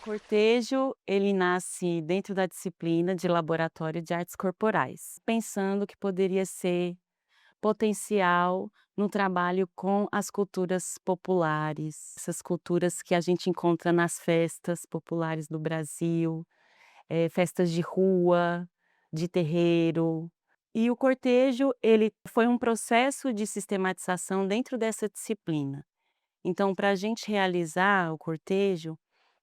Cortejo, ele nasce dentro da disciplina de Laboratório de Artes Corporais, pensando que poderia ser potencial no trabalho com as culturas populares, essas culturas que a gente encontra nas festas populares do Brasil, festas de rua, de terreiro. E o cortejo, ele foi um processo de sistematização dentro dessa disciplina. Então, para a gente realizar o cortejo,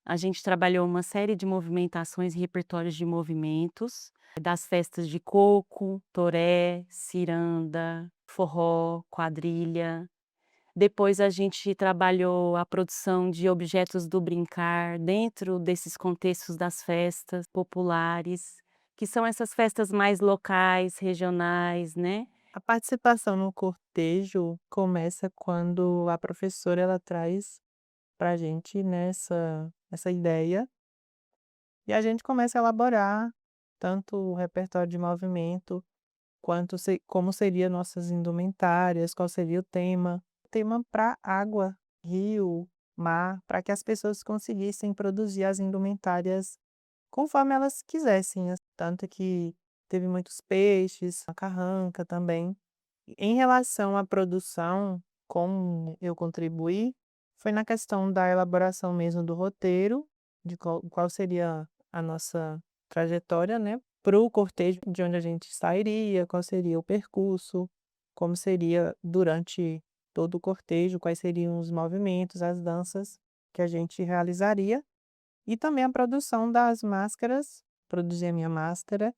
a gente trabalhou uma série de movimentações e repertórios de movimentos, das festas de coco, toré, ciranda, forró, quadrilha. Depois a gente trabalhou a produção de objetos do brincar dentro desses contextos das festas populares, que são essas festas mais locais, regionais, né. A participação no cortejo começa quando a professora ela traz pra gente, né, essa ideia, e a gente começa a elaborar tanto o repertório de movimento, quanto como seria nossas indumentárias, qual seria o tema. Tema para água, rio, mar, para que as pessoas conseguissem produzir as indumentárias conforme elas quisessem, tanto que teve muitos peixes, a carranca também. Em relação à produção, como eu contribuí, foi na questão da elaboração mesmo do roteiro, de qual seria a nossa trajetória, né, para o cortejo, de onde a gente sairia, qual seria o percurso, como seria durante todo o cortejo, quais seriam os movimentos, as danças que a gente realizaria, e também a produção das máscaras, produzir a minha máscara.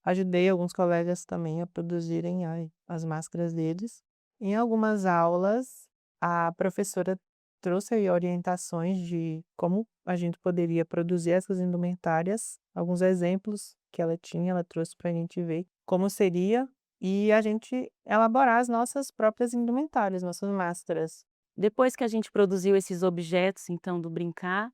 Ajudei alguns colegas também a produzirem as máscaras deles. Em algumas aulas, a professora trouxe aí orientações de como a gente poderia produzir essas indumentárias, alguns exemplos que ela tinha, ela trouxe para a gente ver como seria, e a gente elaborar as nossas próprias indumentárias, nossas máscaras. Depois que a gente produziu esses objetos, então, do brincar,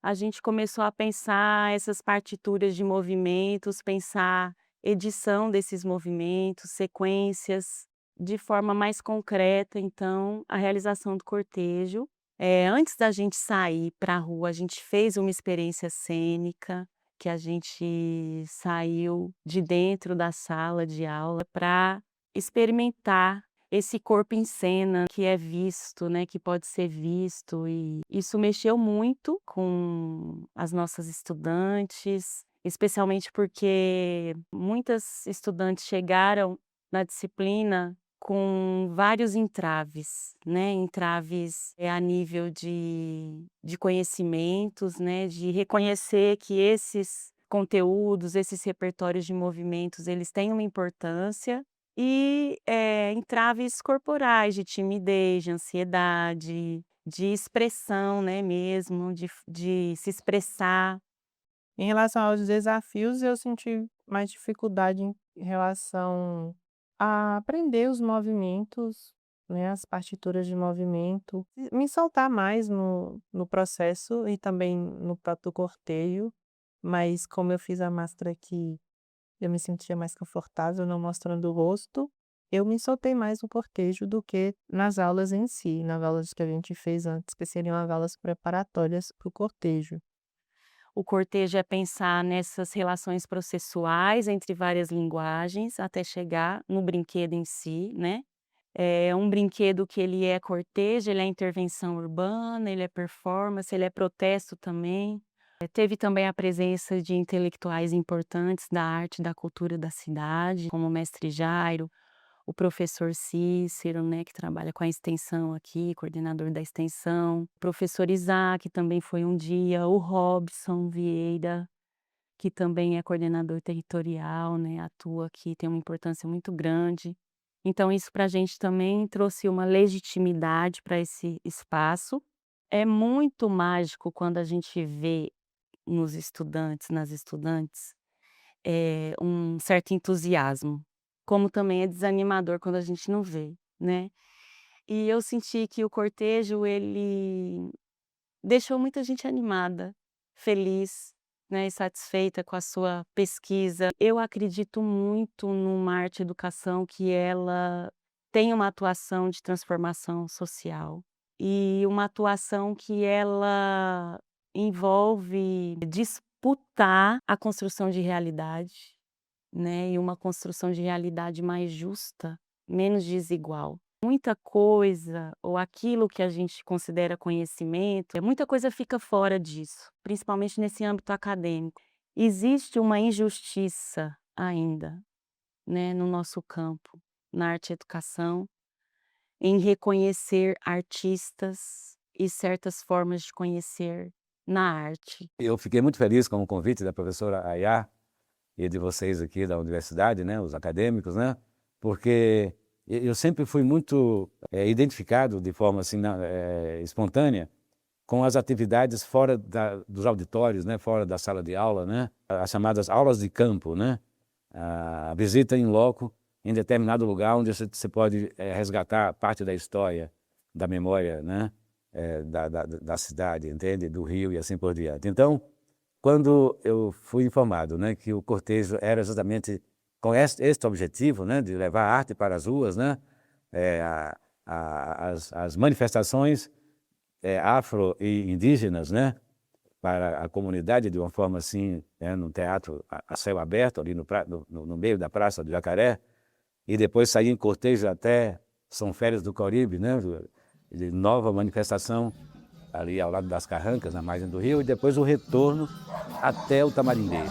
a gente começou a pensar essas partituras de movimentos, pensar edição desses movimentos, sequências, de forma mais concreta, então, a realização do cortejo. Antes da gente sair para a rua, a gente fez uma experiência cênica, que a gente saiu de dentro da sala de aula para experimentar esse corpo em cena que é visto, né, que pode ser visto, e isso mexeu muito com as nossas estudantes, especialmente porque muitas estudantes chegaram na disciplina com vários entraves, né, entraves, a nível de conhecimentos, né, de reconhecer que esses conteúdos, esses repertórios de movimentos, eles têm uma importância, e, entraves corporais, de timidez, de ansiedade, de expressão, né, mesmo, de se expressar. Em relação aos desafios, eu senti mais dificuldade em relação a aprender os movimentos, né, as partituras de movimento, e me soltar mais no processo e também no próprio cortejo, mas como eu fiz a máscara que eu me sentia mais confortável não mostrando o rosto, eu me soltei mais no cortejo do que nas aulas em si, nas aulas que a gente fez antes, que seriam as aulas preparatórias para o cortejo. O cortejo é pensar nessas relações processuais entre várias linguagens, até chegar no brinquedo em si, né. É um brinquedo que ele é cortejo, ele é intervenção urbana, ele é performance, ele é protesto também. Teve também a presença de intelectuais importantes da arte e da cultura da cidade, como o mestre Jairo, o professor Cícero, né, que trabalha com a extensão aqui, coordenador da extensão, o professor Isaac também foi um dia, o Robson Vieira, que também é coordenador territorial, né, atua aqui, tem uma importância muito grande. Então isso para a gente também trouxe uma legitimidade para esse espaço. É muito mágico quando a gente vê nos estudantes, nas estudantes, um certo entusiasmo, como também é desanimador quando a gente não vê, né. E eu senti que o cortejo ele deixou muita gente animada, feliz, né, e satisfeita com a sua pesquisa. Eu acredito muito numa arte-educação que ela tem uma atuação de transformação social, e uma atuação que ela envolve disputar a construção de realidade, né, e uma construção de realidade mais justa, menos desigual. Muita coisa, ou aquilo que a gente considera conhecimento, muita coisa fica fora disso, principalmente nesse âmbito acadêmico. Existe uma injustiça ainda, né, no nosso campo, na arte e educação, em reconhecer artistas e certas formas de conhecer na arte. Eu fiquei muito feliz com o convite da professora Ayá e de vocês aqui da universidade, né, os acadêmicos, né, porque eu sempre fui muito identificado de forma assim, espontânea com as atividades fora dos auditórios, né, fora da sala de aula, né, as chamadas aulas de campo, né, a visita em loco em determinado lugar onde você pode resgatar parte da história, da memória, né, da cidade, entende? Do Rio e assim por diante. Então, quando eu fui informado, né, que o cortejo era exatamente com este objetivo, né, de levar a arte para as ruas, né, as manifestações afro e indígenas, né, para a comunidade de uma forma assim, num teatro a céu aberto, ali no meio da Praça do Jacaré, e depois sair em cortejo até São Félix do Coribe, né, de nova manifestação ali ao lado das Carrancas, na margem do rio, e depois o retorno até o Tamarimbê.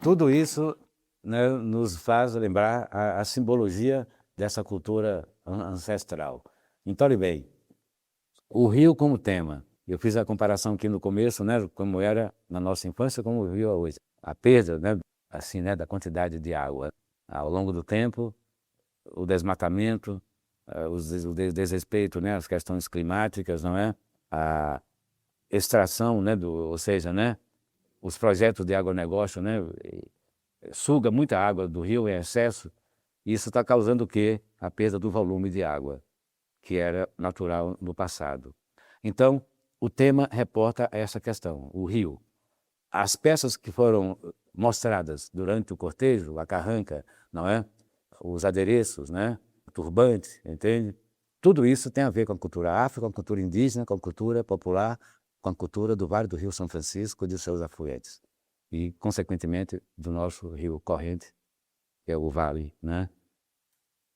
Tudo isso, né, nos faz lembrar a simbologia dessa cultura ancestral. Então, olha bem, o rio como tema. Eu fiz a comparação aqui no começo, né, como era na nossa infância, como o rio é hoje. A perda, né, assim, né, da quantidade de água. Ao longo do tempo, o desmatamento, o desrespeito, né, às questões climáticas, não é? A extração, né, ou seja, né, os projetos de agronegócio, né, suga muita água do rio em excesso, e isso está causando o quê? A perda do volume de água, que era natural no passado. Então, o tema reporta essa questão, o rio. As peças que foram mostradas durante o cortejo, a carranca, não é? Os adereços, né? O turbante, entende? Tudo isso tem a ver com a cultura afro, com a cultura indígena, com a cultura popular, com a cultura do Vale do Rio São Francisco e de seus afluentes. E, consequentemente, do nosso rio corrente, que é o vale, né?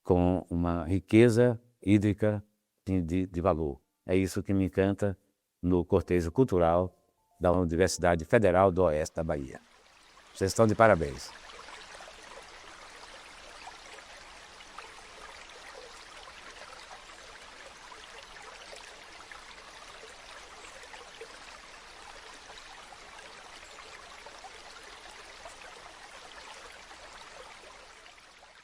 Com uma riqueza hídrica de valor. É isso que me encanta no cortejo cultural da Universidade Federal do Oeste da Bahia. Vocês estão de parabéns.